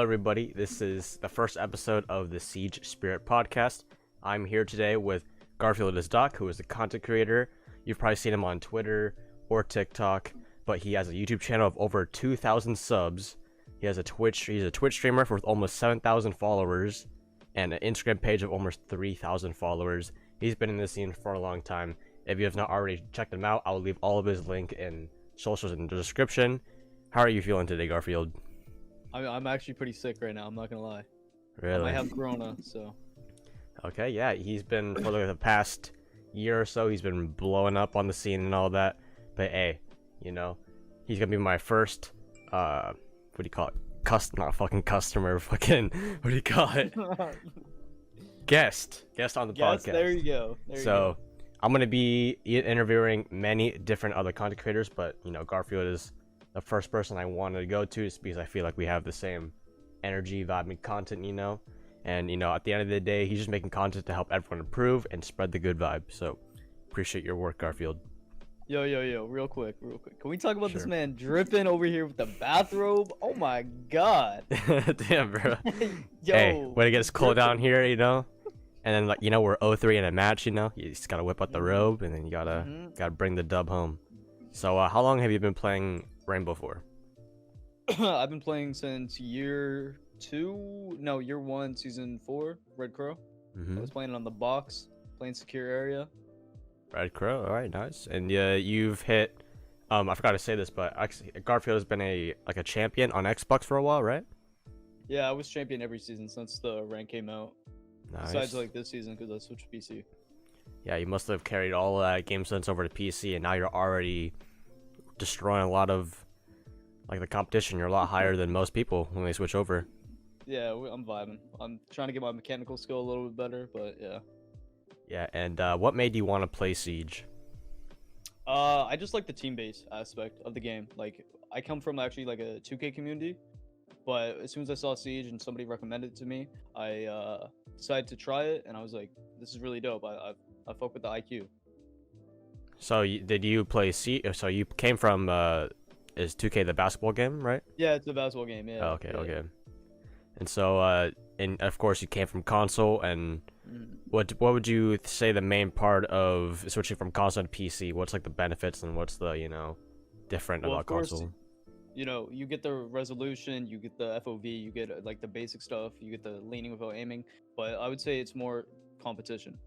everybody. This is the first episode of the Siege Spirit podcast. I'm here today with Garfieldisdoc, who is a content creator. You've probably seen him on Twitter or TikTok, but he has a YouTube channel of over 2,000 subs. He's a Twitch streamer with almost 7,000 followers and an Instagram page of almost 3,000 followers. He's been in this scene for a long time. If you have not already checked him out, I'll leave all of his link and socials in the description. How are you feeling today, Garfield? I'm actually pretty sick right now, I'm not gonna lie. Really? I might have corona, so. Okay, yeah, he's been, for the past year or so, he's been blowing up on the scene and all that. But hey, you know, he's gonna be my first, what do you call it? Not fucking customer, fucking, what do you call it? Guest on the podcast. There you go. I'm gonna be interviewing many different other content creators, but, you know, Garfield is the first person I wanted to go to, just because I feel like we have the same energy, vibe, and content, you know. And, you know, at the end of the day, he's just making content to help everyone improve and spread the good vibe. So, appreciate your work, Garfield. Yo, real quick. Can we talk about Sure. this man dripping over here with the bathrobe? Oh my god. Damn, bro. Yo. Hey, when it gets cold down here, you know, and then, like, you know, we're 0-3 in a match, you know, you just gotta whip out the robe, and then you gotta bring the dub home. So, how long have you been playing Rainbow for? I've been playing since year 1, season 4, Red Crow. I was playing on the box, playing secure area. Red Crow, all right, nice. And you've hit, I forgot to say this, but actually, Garfield has been a champion on Xbox for a while, right? Yeah, I was champion every season since the rank came out. Nice. Besides like this season, because I switched PC. Yeah, you must have carried all that game sense over to PC, and now you're already destroying a lot of, like, the competition. You're a lot higher than most people when they switch over. Yeah, I'm vibing. I'm trying to get my mechanical skill a little bit better, but yeah. Yeah, and what made you want to play Siege? I just like the team-based aspect of the game. Like, I come from actually like a 2K community, but as soon as I saw Siege and somebody recommended it to me, I decided to try it, and I was like, this is really dope. I fuck with the IQ. So did you play Siege? So you came from is 2K the basketball game, right? Yeah, it's a basketball game. Yeah. Oh, okay, yeah. okay. And so and of course you came from console, and what would you say the main part of switching from console to PC? What's like the benefits, and what's the, you know, different Well, about of course, console? you know, you get the resolution, you get the FOV, you get like the basic stuff, you get the leaning without aiming, but I would say it's more competition.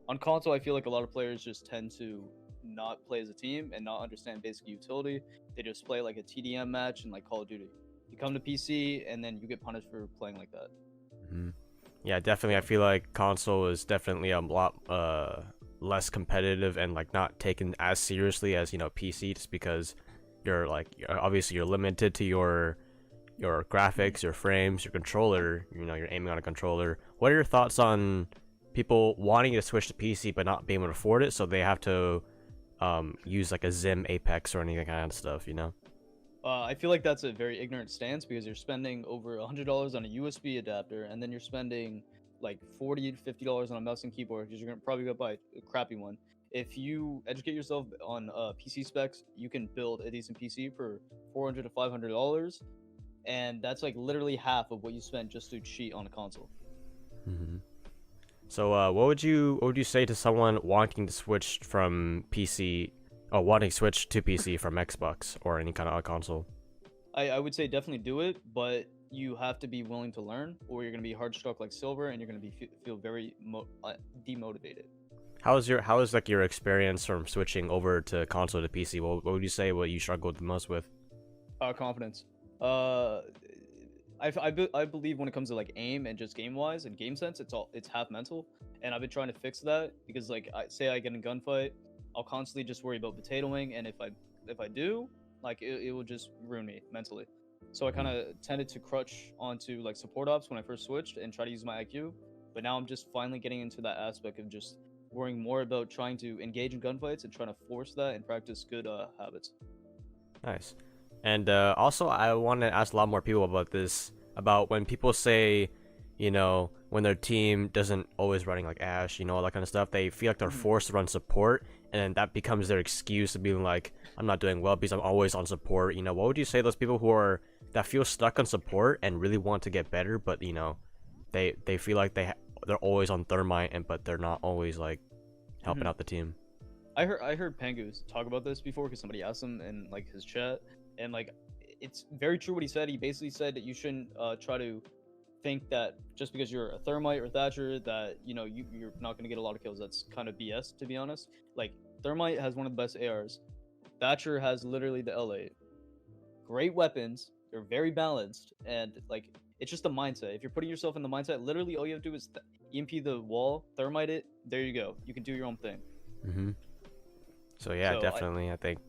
On console, I feel like a lot of players just tend to not play as a team and not understand basic utility. They just play like a TDM match and like Call of Duty. You come to PC and then you get punished for playing like that. Yeah, definitely. I feel like console is definitely a lot less competitive and, like, not taken as seriously as, you know, PC, just because you're obviously you're limited to your graphics, your frames, your controller. You know, you're aiming on a controller. What are your thoughts on people wanting to switch to PC but not being able to afford it, so they have to use like a Zim Apex or anything kind of stuff, you know? I feel like that's a very ignorant stance, because you're spending over $100 on a USB adapter, and then you're spending like $40 to $50 on a mouse and keyboard, because you're probably gonna buy a crappy one. If you educate yourself on PC specs, you can build a decent PC for $400 to $500, and that's like literally half of what you spent just to cheat on a console. So what would you say to someone wanting to switch from PC, wanting to switch to PC from Xbox or any kind of console? I would say definitely do it, but you have to be willing to learn, or you're gonna be hard struck like Silver, and you're gonna feel very demotivated. How is like your experience from switching over to console to PC? What would you say what you struggled the most with? Confidence. I believe when it comes to like aim and just game wise and game sense, it's half mental, and I've been trying to fix that, because like I get in a gunfight, I'll constantly just worry about potatoing, and if I do, like it will just ruin me mentally. So I kind of tended to crutch onto like support ops when I first switched and try to use my IQ, but now I'm just finally getting into that aspect of just worrying more about trying to engage in gunfights and trying to force that and practice good habits. Nice. And also, I want to ask a lot more people about this, about when people say, you know, when their team doesn't always running like Ash, you know, all that kind of stuff, they feel like they're forced to run support, and then that becomes their excuse of being like, I'm not doing well because I'm always on support. You know, what would you say to those people who are that feel stuck on support and really want to get better, but you know, they feel like they're always on Thermite, and but they're not always like helping Mhm. out the team. I heard Pangus talk about this before because somebody asked him in like his chat, and like it's very true what he said. He basically said that you shouldn't try to think that just because you're a Thermite or Thatcher that you know you're not gonna get a lot of kills. That's kind of BS, to be honest. Like Thermite has one of the best ARs. Thatcher has literally the L8. Great weapons. They're very balanced, and like it's just a mindset. If you're putting yourself in the mindset, literally all you have to do is EMP the wall, Thermite it. There you go. You can do your own thing. Mm-hmm. So yeah, So definitely. I think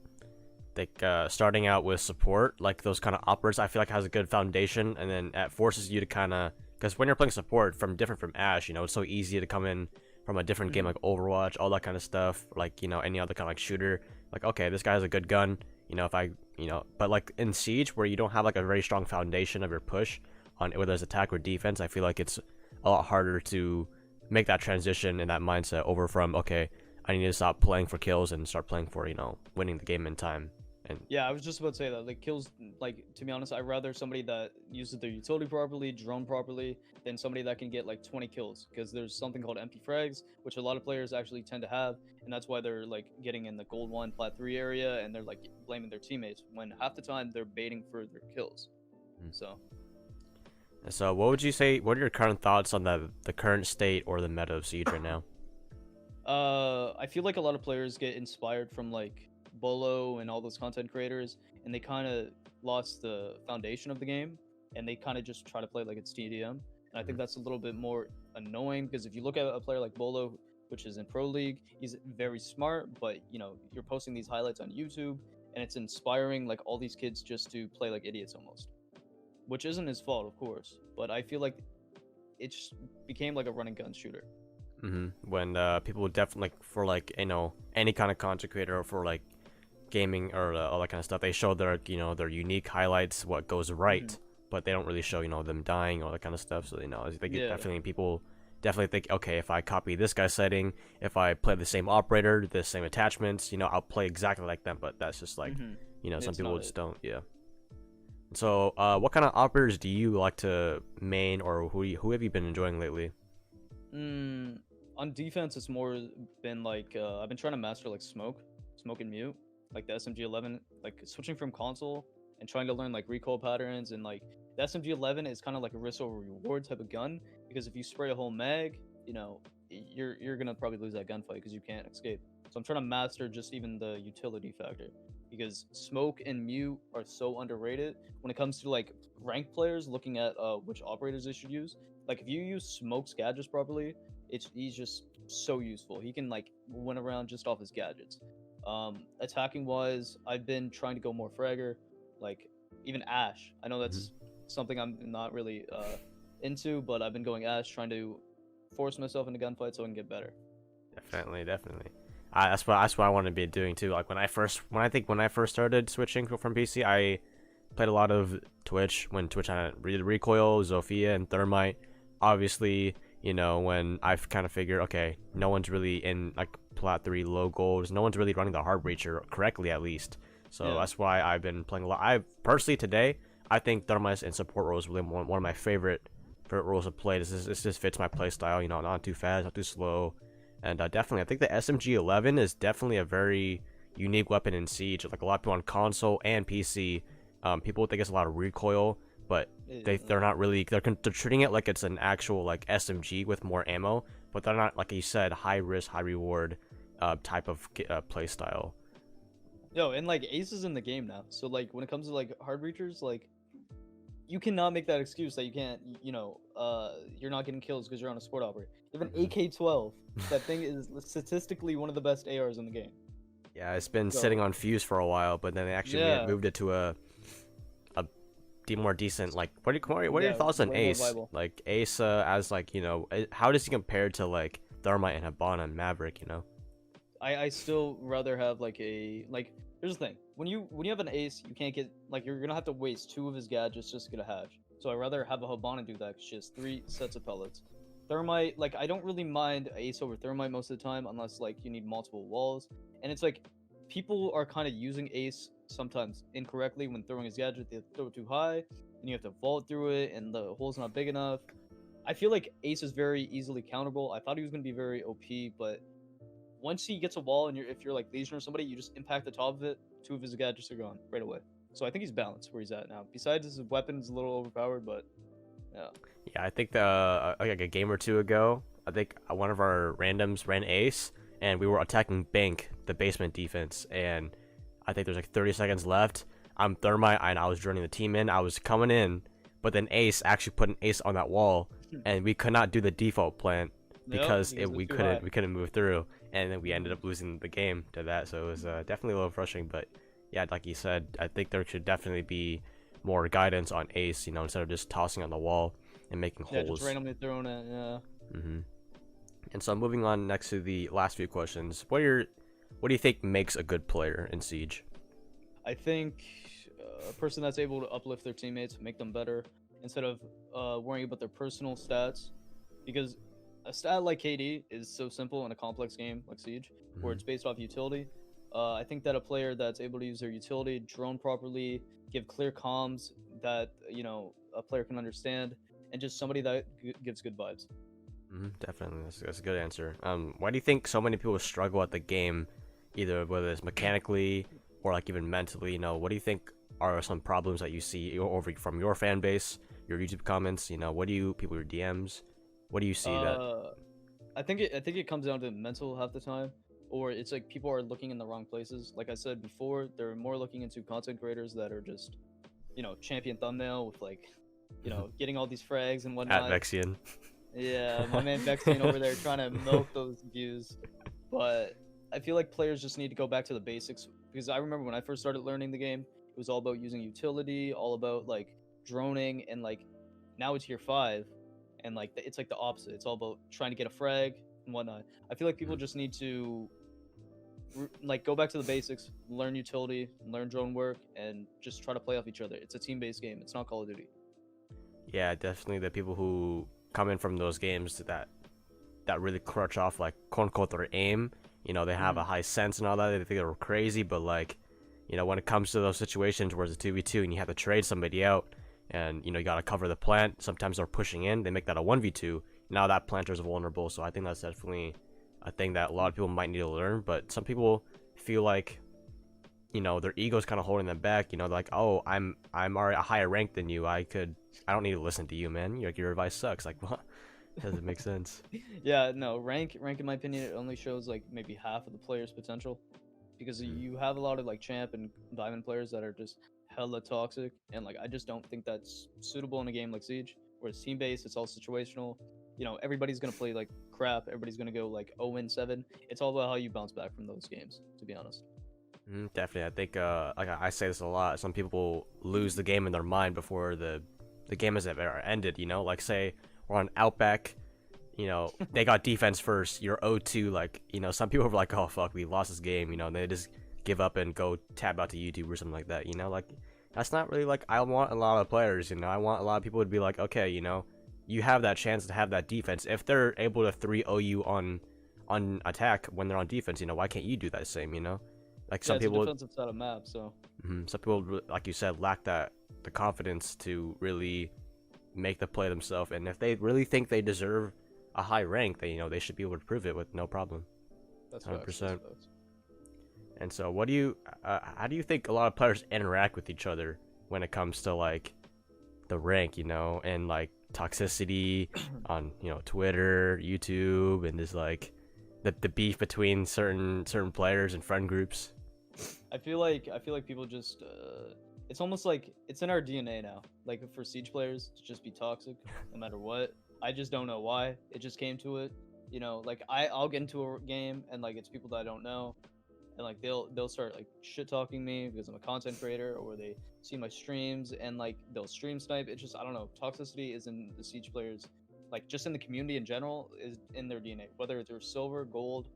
starting out with support, like those kind of operas, I feel like has a good foundation, and then it forces you to kind of, because when you're playing support from different from Ash, you know, it's so easy to come in from a different game Mhm. like Overwatch, all that kind of stuff, like you know any other kind of like shooter. Like okay, this guy has a good gun, you know, if I, you know, but like in Siege where you don't have like a very strong foundation of your push on whether it's attack or defense, I feel like it's a lot harder to make that transition and that mindset over from okay, I need to stop playing for kills and start playing for, you know, winning the game in time. And Yeah, I was just about to say that. Like kills, like to be honest, I'd rather somebody that uses their utility properly, drone properly, than somebody that can get like 20 kills. Because there's something called empty frags, which a lot of players actually tend to have, and that's why they're like getting in the gold 1, plat 3 area, and they're like blaming their teammates when half the time they're baiting for their kills. So so, what would you say? What are your current thoughts on the current state or the meta of Siege right now? I feel like a lot of players get inspired from like Bolo and all those content creators, and they kind of lost the foundation of the game, and they kind of just try to play like it's TDM. And I think Mhm. that's a little bit more annoying because if you look at a player like Bolo, which is in Pro League, he's very smart, but you know you're posting these highlights on YouTube, and it's inspiring like all these kids just to play like idiots almost, which isn't his fault, of course. But I feel like it just became like a run and gun shooter. When people would definitely like for like you know any kind of content creator or for like gaming or all that kind of stuff, they show their you know their unique highlights, what goes right, Hmm. but they don't really show you know them dying all that kind of stuff. So you know I think it Yeah. definitely people definitely think okay if I copy this guy's setting, if I play the same operator, the same attachments, you know I'll play exactly like them. But that's just like Hmm. you know some It's people not just it. don't. Yeah. So what kind of operators do you like to main or who have you been enjoying lately? Mm, on defense, it's more been like I've been trying to master like smoke and mute, like the SMG 11, like switching from console and trying to learn like recoil patterns and like the SMG 11 is kind of like a risk over reward type of gun because if you spray a whole mag, you know, you're gonna probably lose that gunfight because you can't escape. So I'm trying to master just even the utility factor because smoke and mute are so underrated when it comes to like ranked players looking at which operators they should use. Like if you use smoke's gadgets properly, he's just so useful. He can like win around just off his gadgets. Attacking wise, I've been trying to go more fragger, like even Ash. I know Mhm. that's something I'm not really into, but I've been going Ash, trying to force myself into gunfights so I can get better. Definitely, definitely. That's what I want to be doing too. Like when I first started switching from PC, I played a lot of Twitch when Twitch had recoil, Zofia, and Thermite. Obviously, you know when I've kind of figured, okay, no one's really in like plat 3 low goals. No one's really running the hard breacher correctly, at least. So Yeah. that's why I've been playing a lot. I personally today, I think Thermite and support role is really one of my favorite roles to play. This just fits my play style. You know, not too fast, not too slow, and definitely, I think the SMG 11 is definitely a very unique weapon in Siege. Like a lot of people on console and PC, people think it's a lot of recoil, but they're not really. They're treating it like it's an actual like SMG with more ammo, but they're not like you said high risk, high reward type of play style. Yo, and like Ace is in the game now, so like when it comes to like hard reachers, like you cannot make that excuse that you can't, you know, you're not getting kills because you're on a sport operator. Even Mhm. AK-12, that thing is statistically one of the best ARs in the game. Yeah, it's been sitting So on Fuse for a while, but then they actually yeah, moved it to a more decent. Like, what are your yeah, thoughts on way more Ace? viable. Like Ace as like you know, how does he compare to like Thermite and Habana and Maverick? You know. I still rather have like a like. Here's the thing: when you have an Ace, you can't get like you're gonna have to waste two of his gadgets just to get a hatch. So I'd rather have a Habana do that because she has 3 sets of pellets. Thermite, like I don't really mind Ace over Thermite most of the time unless like you need multiple walls. And it's like people are kind of using Ace sometimes incorrectly when throwing his gadget. They throw it too high, and you have to vault through it, and the hole's not big enough. I feel like Ace is very easily counterable. I thought he was gonna be very OP, but once he gets a wall and if you're like Legion or somebody, you just impact the top of it. 2 of his gadgets are gone right away. So I think he's balanced where he's at now. Besides his weapon is a little overpowered, but yeah. Yeah, I think like a game or two ago, I think one of our randoms ran Ace, and we were attacking Bank, the basement defense, and I think there's like 30 seconds left. I'm Thermite, and I was joining the team in. I was coming in, but then Ace actually put an Ace on that wall, and we could not do the default plant because we couldn't move through, and then we ended up losing the game to that. So it was definitely a little frustrating, but yeah, like you said, I think there should definitely be more guidance on Ace, instead of just tossing on the wall and making holes. Yeah, just randomly throwing it. Yeah. And so moving on next to the last few questions, what do you think makes a good player in Siege? I think a person that's able to uplift their teammates, make them better, instead of worrying about their personal stats, because a stat like KD is so simple in a complex game like Siege, where it's based off utility. I think that a player that's able to use their utility, drone properly, give clear comms that a player can understand, and just somebody that gives good vibes. Definitely, that's a good answer. Why do you think so many people struggle at the game, either whether it's mechanically or like even mentally? What do you think are some problems that you see over from your fan base, your YouTube comments? What do your DMs? What do you see that? I think it comes down to mental half the time, or it's like people are looking in the wrong places. Like I said before, they're more looking into content creators that are just, champion thumbnail with like, getting all these frags and whatnot. At Vexian. Yeah, my man Vexian over there trying to milk those views. But I feel like players just need to go back to the basics, because I remember when I first started learning the game, it was all about using utility, all about like droning, and like now it's year 5, and like it's like the opposite. It's all about trying to get a frag and whatnot. I feel like people just need to like go back to the basics, learn utility, learn drone work, and just try to play off each other. It's a team-based game. It's not Call of Duty. Yeah, definitely the people who come in from those games that really crutch off like quote unquote their aim. They have a high sense and all that. They think they're crazy, but like, when it comes to those situations where it's a 2v2 and you have to trade somebody out, and you gotta cover the plant. Sometimes they're pushing in. They make that a 1v2. Now that planter's vulnerable, so I think that's definitely a thing that a lot of people might need to learn. But some people feel like, their ego's kind of holding them back. Like, oh, I'm already a higher rank than you. I don't need to listen to you, man. Your advice sucks. Like, what? Doesn't make sense. Yeah, no, rank in my opinion, it only shows like maybe half of the player's potential, because you have a lot of like champ and diamond players that are just hella toxic, and like I just don't think that's suitable in a game like Siege, where it's team based, it's all situational. Everybody's gonna play like crap, everybody's gonna go like 0-7. It's all about how you bounce back from those games, to be honest. Definitely. I think like I say this a lot, some people lose the game in their mind before the game has ever ended. Like say we're on Outback, they got defense first, you're 0-2, like, some people are like, oh fuck, we lost this game, and they just give up and go tab out to YouTube or something like that. Like, that's not really like I want a lot of players. I want a lot of people to be like, okay, you have that chance to have that defense. If they're able to 3-0 you on attack when they're on defense, why can't you do that same? Like some people, it's a defensive side of map, so some people, like you said, lack the confidence to really make the play themselves, and if they really think they deserve a high rank, then they should be able to prove it with no problem. That's 100%. And so, how do you think a lot of players interact with each other when it comes to like the rank, and like toxicity on Twitter, YouTube, and just like the beef between certain players and friend groups? I feel like people just it's almost like it's in our DNA now. Like for Siege players to just be toxic no matter what. I just don't know why. It just came to it. Like I'll get into a game and like it's people that I don't know, and like they'll start like shit talking me because I'm a content creator, or they see my streams and like they'll stream snipe. It's just, I don't know. Toxicity is in the Siege players, like just in the community in general, is in their DNA. Whether they're silver, gold,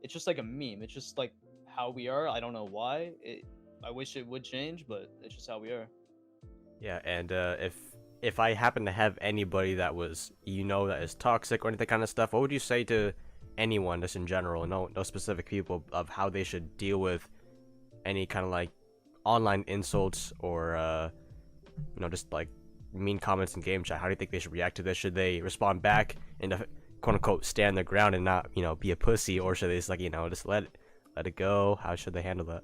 it's just like a meme. It's just like how we are. I don't know why. I wish it would change, but it's just how we are. Yeah, and if I happen to have anybody that was that is toxic or anything kind of stuff, what would you say to anyone just in general, no specific people, of how they should deal with any kind of like online insults or just like mean comments in game chat, how do you think they should react to this? Should they respond back and quote unquote stand their ground and not be a pussy, or should they just like just let it go? How should they handle that?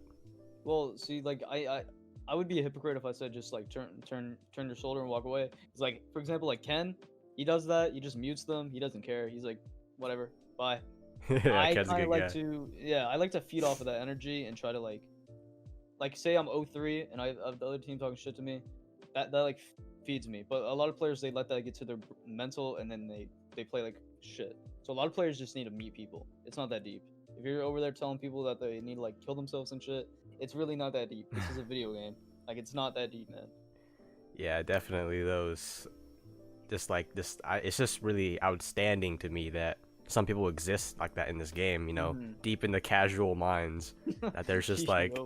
Well, see, like I would be a hypocrite if I said just like turn your shoulder and walk away. It's like, for example, like Ken, he does that. He just mutes them. He doesn't care. He's like, whatever, bye. I Ken's a kind good of like guy. to, yeah, I like to feed off of that energy and try to like say I'm 0-3 and I have the other team talking shit to me. That like feeds me. But a lot of players, they let that get to their mental and then they play like shit. So a lot of players just need to meet people. It's not that deep. If you're over there telling people that they need to like kill themselves and shit, it's really not that deep. This is a video game. Like, it's not that deep, man. Yeah, definitely those. Just like this, it's just really outstanding to me that some people exist like that in this game. Deep in the casual minds, that there's just like,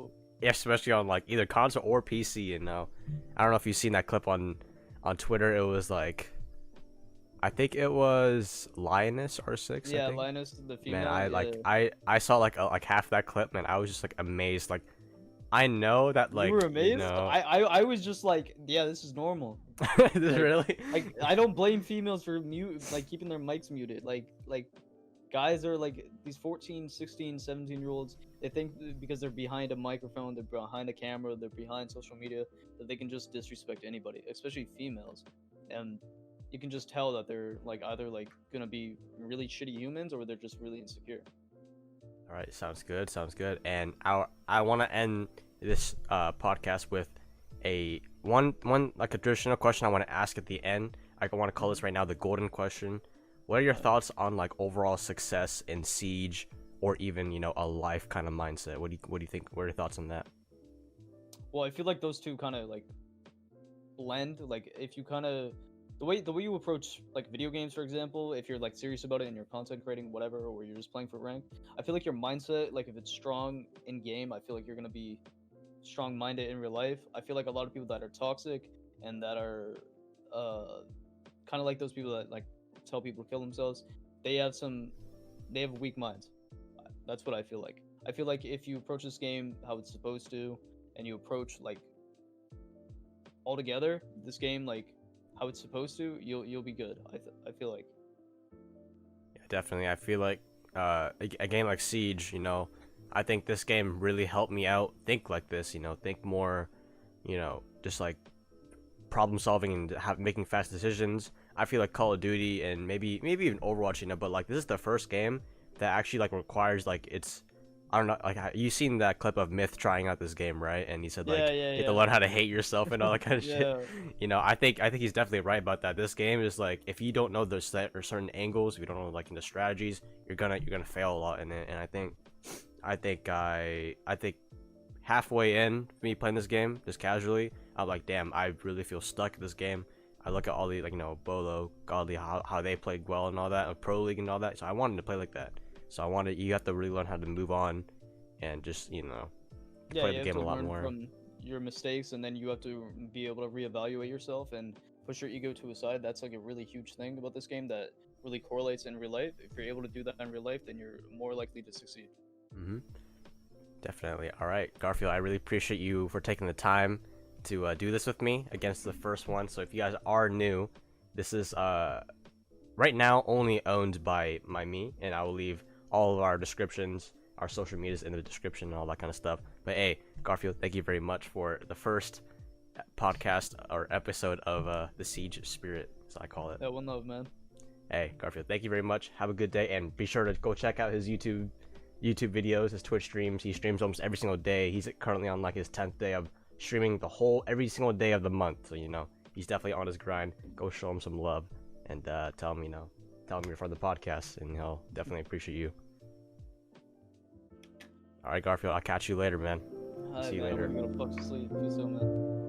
especially on like either console or PC. And I don't know if you've seen that clip on Twitter. It was like, I think it was Lioness R6. Yeah, I think. Linus, the female. Man, I saw like half that clip, man. I was just like amazed. Like, I know that like you were amazed. No. I was just like, yeah, this is normal. This Like, really. Like, I don't blame females for keeping their mics muted. Like guys are like these 14, 16, 17-year-olds. They think because they're behind a microphone, they're behind a camera, they're behind social media, that they can just disrespect anybody, especially females. And you can just tell that they're like either like gonna be really shitty humans or they're just really insecure. All right, sounds good. And I want to end this podcast with a one like a traditional question I want to ask at the end. I want to call this right now the golden question. What are your thoughts on like overall success in Siege, or even a life kind of mindset? What do you think? What are your thoughts on that? Well, I feel like those two kind of like blend. Like, if you kind of the way you approach like video games, for example, if you're like serious about it and you're content creating, whatever, or you're just playing for rank, I feel like your mindset, like if it's strong in game, I feel like you're gonna be strong minded in real life. I feel like a lot of people that are toxic and that are kind of like those people that like tell people to kill themselves, they have weak minds. That's what I feel like. I feel like if you approach this game how it's supposed to, and you approach like altogether this game like how it's supposed to, you'll be good. I feel like. Yeah, definitely. I feel like a game like Siege, I think this game really helped me out think like this, think more, just like problem solving and making fast decisions. I feel like Call of Duty and maybe even Overwatch, but like this is the first game that actually like requires like I don't know, like you've seen that clip of Myth trying out this game, right? And he said like you have to learn how to hate yourself and all that kind of shit. I think I think he's definitely right about that. This game is like, if you don't know the set or certain angles, if you don't know like the strategies, you're gonna fail a lot in it. And I think halfway in me playing this game just casually, I'm like, damn, I really feel stuck in this game. I look at all the like Bolo, Godly, how they played well and all that, Pro League and all that. So I wanted to play like that. So you have to really learn how to move on, and just play the game a lot more. From your mistakes, and then you have to be able to reevaluate yourself and push your ego to a side. That's like a really huge thing about this game that really correlates in real life. If you're able to do that in real life, then you're more likely to succeed. Definitely. All right, Garfield, I really appreciate you for taking the time to do this with me against the first one. So if you guys are new, this is right now only owned by me, and I will leave all of our descriptions, our social medias in the description and all that kind of stuff. But hey, Garfield, thank you very much for the first podcast or episode of the Siege Spirit, as I call it. Yeah, one love, man. Hey, Garfield, thank you very much. Have a good day, and be sure to go check out his YouTube videos, his Twitch streams. He streams almost every single day. He's currently on like his 10th day of streaming every single day of the month. So he's definitely on his grind. Go show him some love, and tell him you're from the podcast, and he'll definitely appreciate you. All right, Garfield, I'll catch you later, man. Hi, See you man, later. I'm gonna fuck to sleep. Peace out, man.